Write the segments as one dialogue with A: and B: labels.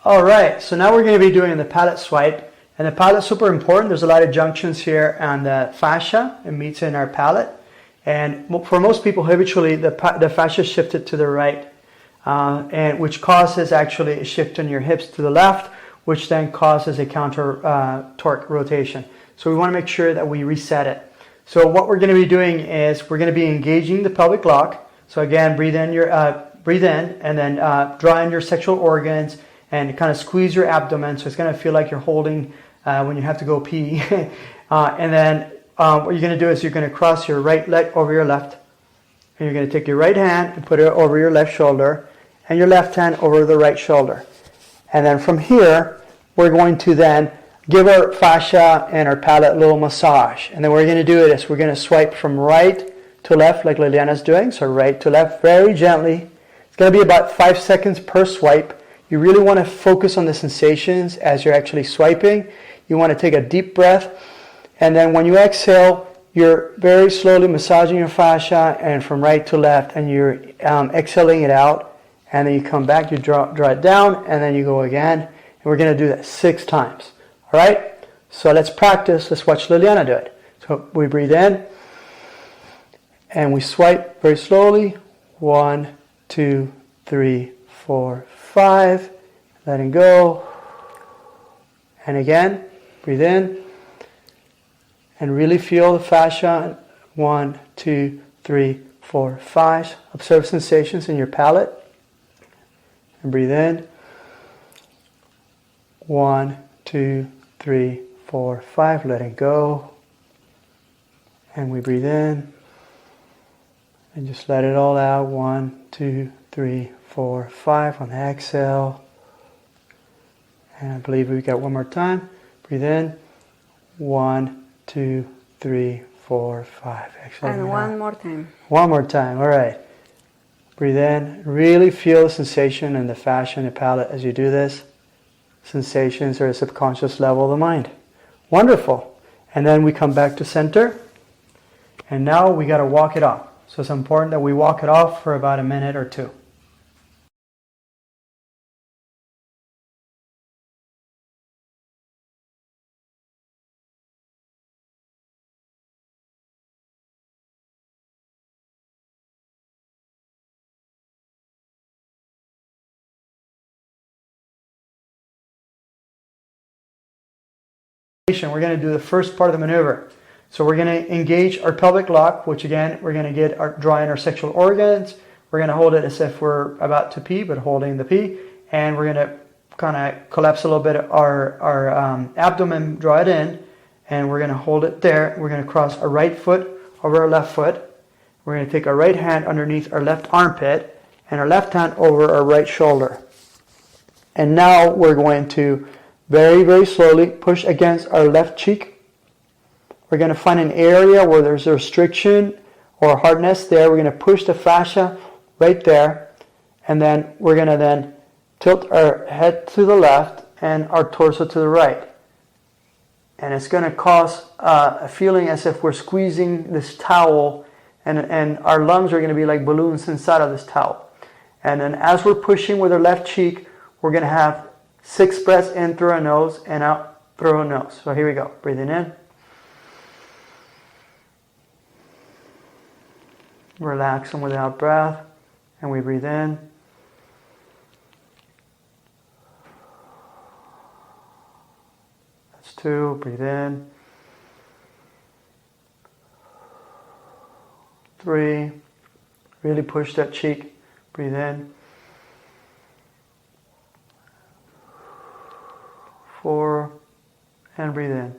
A: All right, so now we're going to be doing the palate swipe. And the palate is super important. There's a lot of junctions here on the fascia. It meets in our palate. And for most people, habitually, the fascia is shifted to the right, and which causes actually a shift in your hips to the left, which then causes a counter torque rotation. So we want to make sure that we reset it. So what we're going to be doing is we're going to be engaging the pelvic lock. So again, breathe in and then draw in your sexual organs and kind of squeeze your abdomen. So it's going to feel like you're holding when you have to go pee. And then what you're going to do is you're going to cross your right leg over your left. And you're going to take your right hand and put it over your left shoulder and your left hand over the right shoulder. And then from here, we're going to then give our fascia and our palate a little massage. And then we're going to do is we're going to swipe from right to left like Liliana's doing. So right to left very gently. It's going to be about 5 seconds per swipe. You really want to focus on the sensations as you're actually swiping. You want to take a deep breath. And then when you exhale, you're very slowly massaging your fascia and from right to left, and you're exhaling it out. And then you come back, you draw it down, and then you go again. And we're going to do that 6 times. All right? So let's practice. Let's watch Liliana do it. So we breathe in, and we swipe very slowly. 1, 2, 3, 4, 5. Letting go. And again, breathe in. And really feel the fascia. 1, 2, 3, 4, 5. Observe sensations in your palate. And breathe in. 1, 2, 3, 4, 5. Letting go. And we breathe in. And just let it all out. 1, 2, 3, 4, 5 on the exhale. And I believe we got one more time. Breathe in. 1, 2, 3, 4, 5. Exhale.
B: And one more time.
A: One more time. All right. Breathe in. Really feel the sensation in the fascia and the palate as you do this. Sensations are a subconscious level of the mind. Wonderful. And then we come back to center. And now we got to walk it off. So it's important that we walk it off for about a minute or 2. We're going to do the first part of the maneuver. So we're going to engage our pelvic lock, which again, we're going to draw in our sexual organs. We're going to hold it as if we're about to pee, but holding the pee. And we're going to kind of collapse a little bit our abdomen, draw it in. And we're going to hold it there. We're going to cross our right foot over our left foot. We're going to take our right hand underneath our left armpit and our left hand over our right shoulder. And now we're going to very, very slowly push against our left cheek. We're going to find an area where there's a restriction or hardness there. We're going to push the fascia right there. And then we're going to then tilt our head to the left and our torso to the right. And it's going to cause a feeling as if we're squeezing this towel, and our lungs are going to be like balloons inside of this towel. And then as we're pushing with our left cheek, we're going to have 6 breaths in through our nose and out through our nose. So here we go. Breathing in. Relaxing with the out breath. And we breathe in. That's 2. Breathe in. 3. Really push that cheek. Breathe in. 4, and breathe in.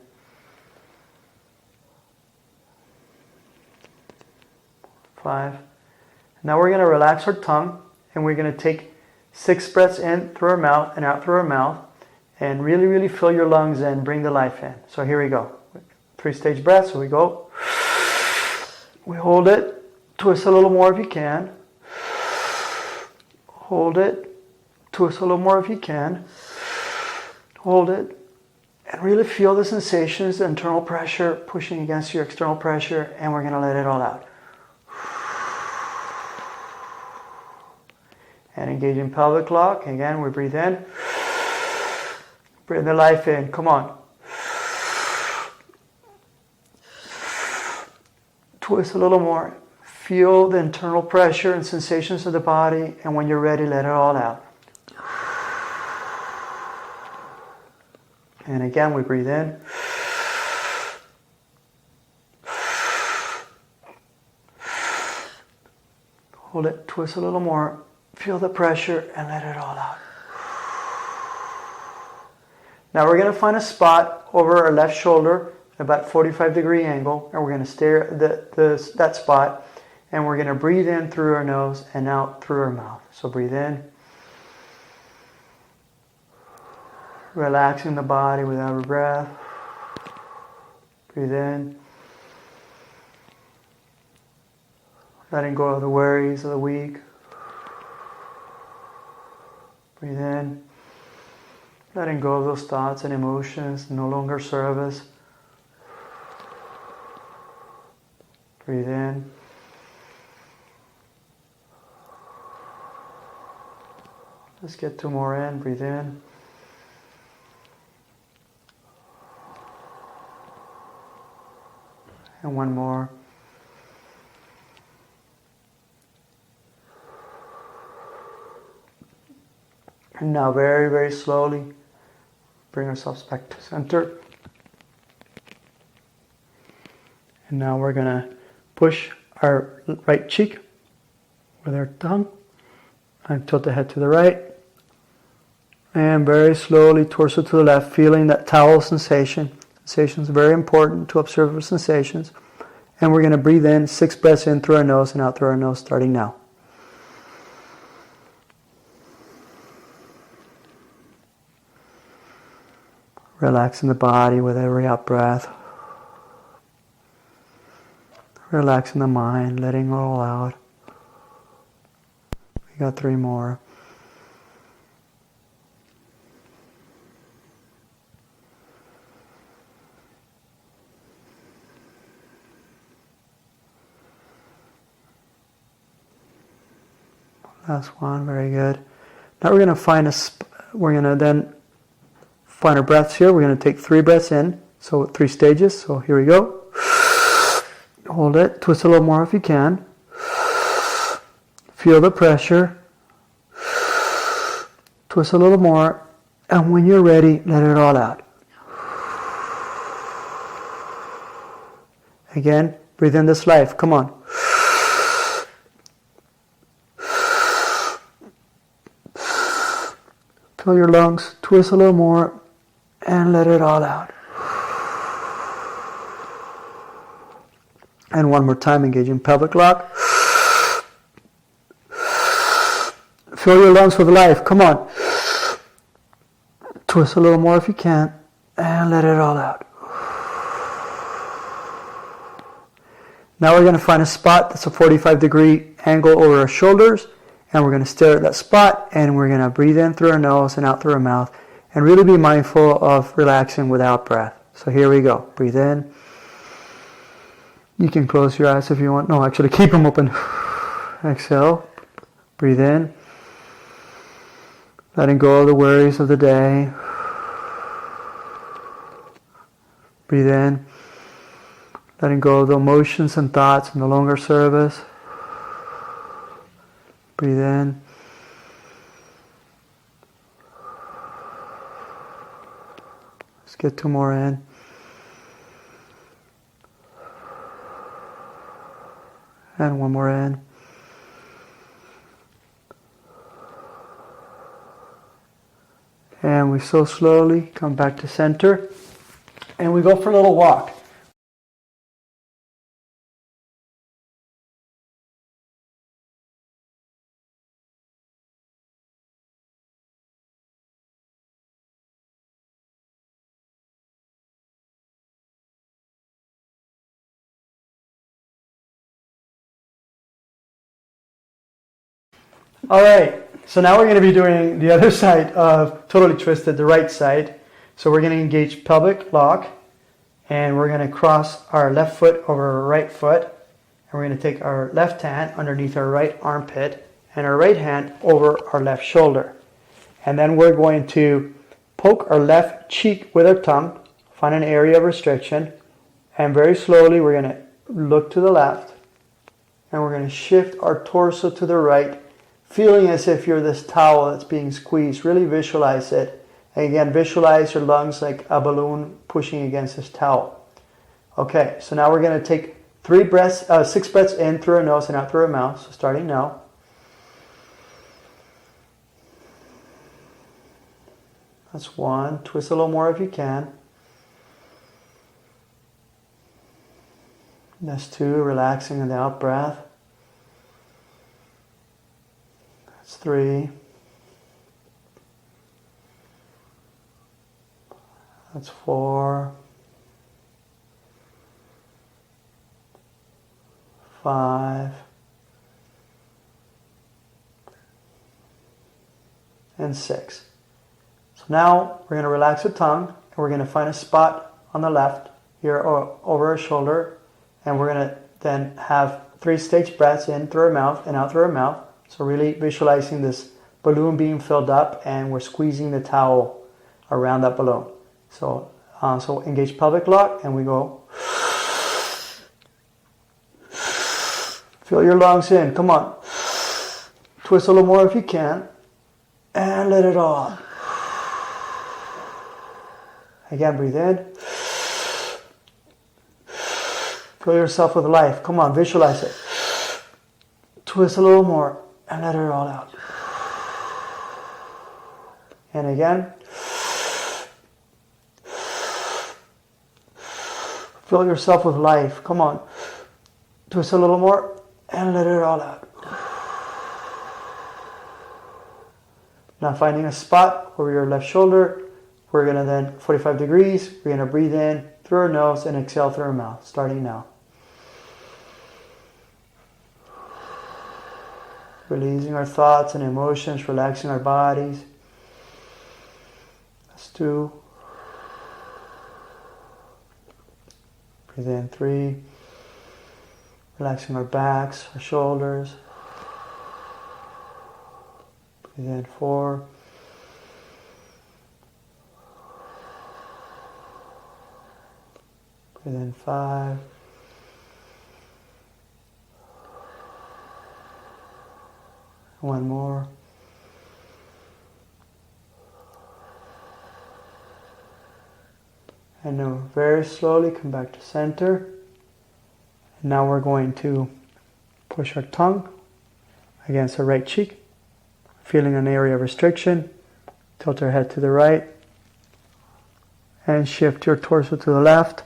A: 5. Now we're going to relax our tongue, and we're going to take 6 breaths in through our mouth and out through our mouth, and really, really fill your lungs in, bring the life in. So here we go. 3-stage breath, so we go. We hold it, twist a little more if you can. Hold it, twist a little more if you can. Hold it, and really feel the sensations, the internal pressure pushing against your external pressure, and we're going to let it all out. And engage in pelvic lock. Again, we breathe in. Bring the life in. Come on. Twist a little more. Feel the internal pressure and sensations of the body, and when you're ready, let it all out. And again, we breathe in. Hold it, twist a little more. Feel the pressure and let it all out. Now we're going to find a spot over our left shoulder, about 45-degree angle, and we're going to stare at that spot, and we're going to breathe in through our nose and out through our mouth. So breathe in. Relaxing the body with every breath. Breathe in. Letting go of the worries of the week. Breathe in. Letting go of those thoughts and emotions no longer serve us. Breathe in. Let's get two more in. Breathe in. And one more. And now very, very slowly bring ourselves back to center. And now we're going to push our right cheek with our tongue and tilt the head to the right. And very slowly torso to the left, feeling that towel sensation. Sensation is very important to observe our sensations. And we're going to breathe in 6 breaths in through our nose and out through our nose starting now. Relaxing the body with every out breath. Relaxing the mind, letting it all out. We got 3 more. Last one, very good. Now we're going to find then find our breaths here. We're going to take 3 breaths in, so 3 stages. So here we go. Hold it, twist a little more if you can. Feel the pressure. Twist a little more, and when you're ready, let it all out. Again, breathe in this life. Come on. Fill your lungs, twist a little more, and let it all out. And one more time, engaging pelvic lock. Fill your lungs with life. Come on. Twist a little more if you can, and let it all out. Now we're going to find a spot that's a 45-degree angle over our shoulders, and we're going to stare at that spot, and we're going to breathe in through our nose and out through our mouth, and really be mindful of relaxing without breath. So here we go. Breathe in. You can close your eyes if you want. No, actually keep them open. Exhale. Breathe in. Letting go of the worries of the day. Breathe in. Letting go of the emotions and thoughts no longer serve us. Breathe in. Let's get 2 more in. And 1 more in. And we so slowly come back to center. And we go for a little walk. All right, so now we're going to be doing the other side of totally twisted, the right side. So we're going to engage pelvic lock, and we're going to cross our left foot over our right foot, and we're going to take our left hand underneath our right armpit and our right hand over our left shoulder. And then we're going to poke our left cheek with our tongue, find an area of restriction, and very slowly we're going to look to the left, and we're going to shift our torso to the right, feeling as if you're this towel that's being squeezed. Really visualize it. And again, visualize your lungs like a balloon pushing against this towel. Okay, so now we're going to take 6 breaths in through our nose and out through our mouth. So starting now. That's 1. Twist a little more if you can. That's 2, relaxing in the out breath. That's 3. That's 4. 5. And 6. So now we're going to relax the tongue, and we're going to find a spot on the left here over our shoulder, and we're going to then have 3 staged breaths in through our mouth and out through our mouth. So really visualizing this balloon being filled up, and we're squeezing the towel around that balloon. So engage pelvic lock, and we go. Fill your lungs in. Come on. Twist a little more if you can, and let it all out. Again, breathe in. Fill yourself with life. Come on, visualize it. Twist a little more and let it all out. And again. Fill yourself with life. Come on. Twist a little more and let it all out. Now finding a spot over your left shoulder. We're going to then 45 degrees. We're going to breathe in through our nose and exhale through our mouth. Starting now. Releasing our thoughts and emotions, relaxing our bodies. That's 2. Breathe in 3. Relaxing our backs, our shoulders. Breathe in 4. Breathe in 5. One more. And now very slowly come back to center. And now we're going to push our tongue against our right cheek, feeling an area of restriction. Tilt our head to the right and shift your torso to the left.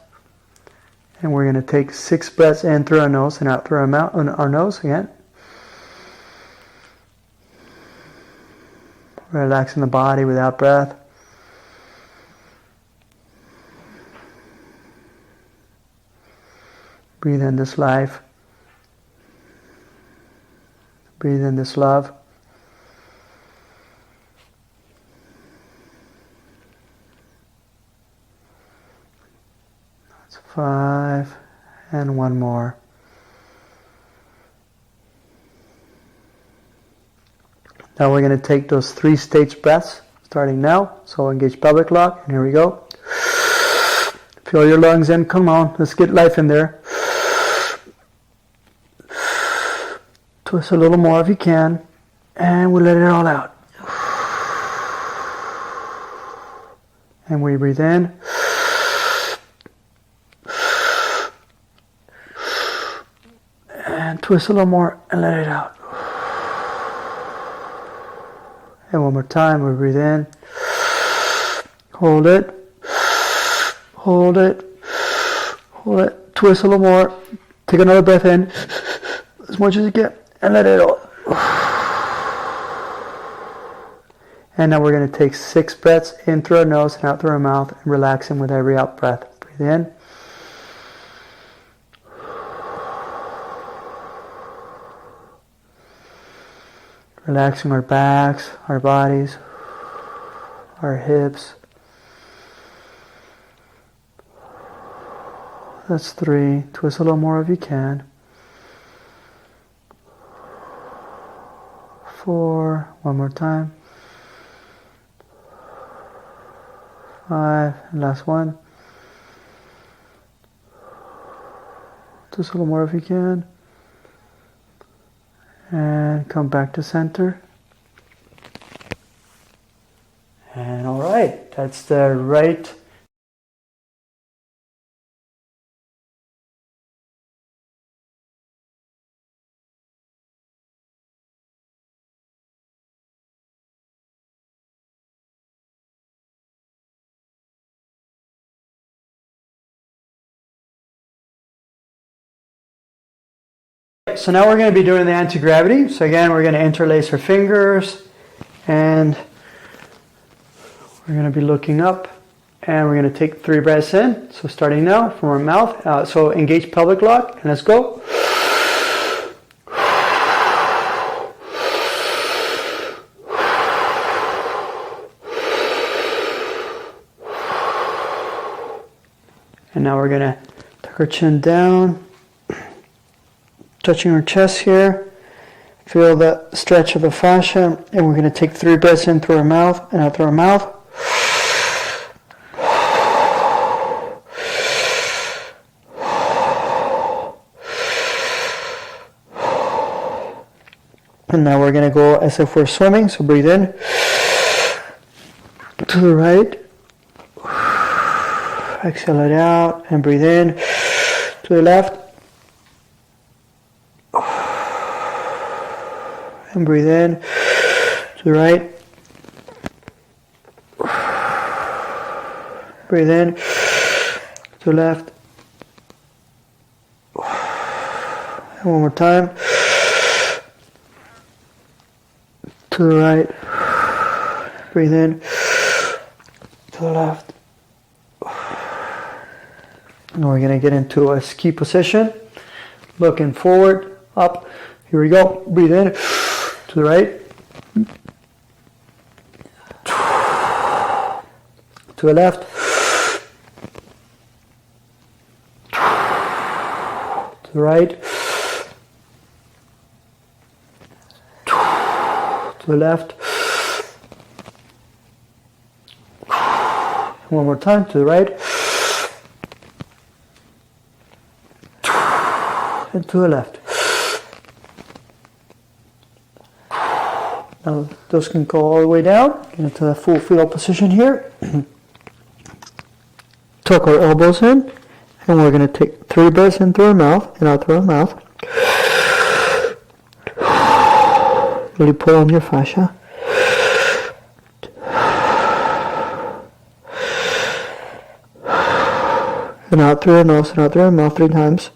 A: And we're going to take 6 breaths in through our nose and out through our mouth, our nose again. Relaxing the body without breath. Breathe in this life. Breathe in this love. That's 5. And one more. Now we're going to take those 3 staged breaths, starting now. So engage pelvic lock, and here we go. Fill your lungs in, come on, let's get life in there. Twist a little more if you can, and we let it all out. And we breathe in. And twist a little more and let it out. And one more time, we breathe in. Hold it. Hold it. Hold it. Twist a little more. Take another breath in. As much as you can. And let it out. And now we're going to take 6 breaths in through our nose and out through our mouth. And relaxing with every out breath. Breathe in. Relaxing our backs, our bodies, our hips. That's 3. Twist a little more if you can. 4. One more time. 5, last one. Just a little more if you can. And come back to center. And all right, that's the right. So now we're going to be doing the anti-gravity. So again, we're going to interlace our fingers and we're going to be looking up and we're going to take 3 breaths in. So starting now from our mouth. So engage pelvic lock and let's go. And now we're going to tuck our chin down. Touching our chest here, feel the stretch of the fascia, and we're going to take 3 breaths in through our mouth and out through our mouth. And now we're going to go as if we're swimming, so breathe in to the right, exhale it out, and breathe in to the left. And breathe in to the right. Breathe in to the left. And one more time. To the right. Breathe in to the left. And we're going to get into a ski position. Looking forward, up. Here we go. Breathe in. To the right, to the left, to the right, to the left, one more time, to the right, and to the left. Now those can go all the way down, get into the full fetal position here. Tuck our elbows in, and we're going to take 3 breaths in through our mouth and out through our mouth. Really pull on your fascia. And out through our nose and out through our mouth 3 times.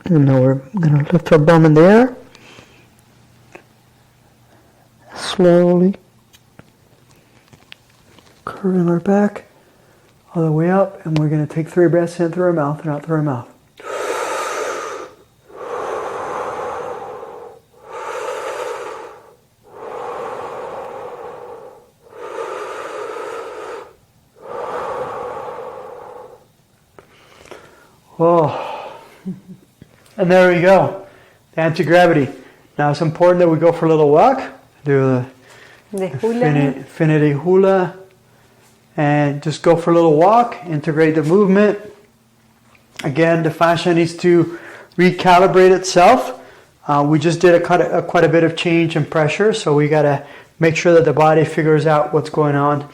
A: And now we're going to lift our bum in the air. Slowly. Curving our back all the way up. And we're going to take 3 breaths in through our mouth and out through our mouth. Oh. And there we go, the anti-gravity. Now it's important that we go for a little walk, do the infinity hula, and just go for a little walk, integrate the movement. Again, the fascia needs to recalibrate itself. We just did quite a bit of change in pressure, so we got to make sure that the body figures out what's going on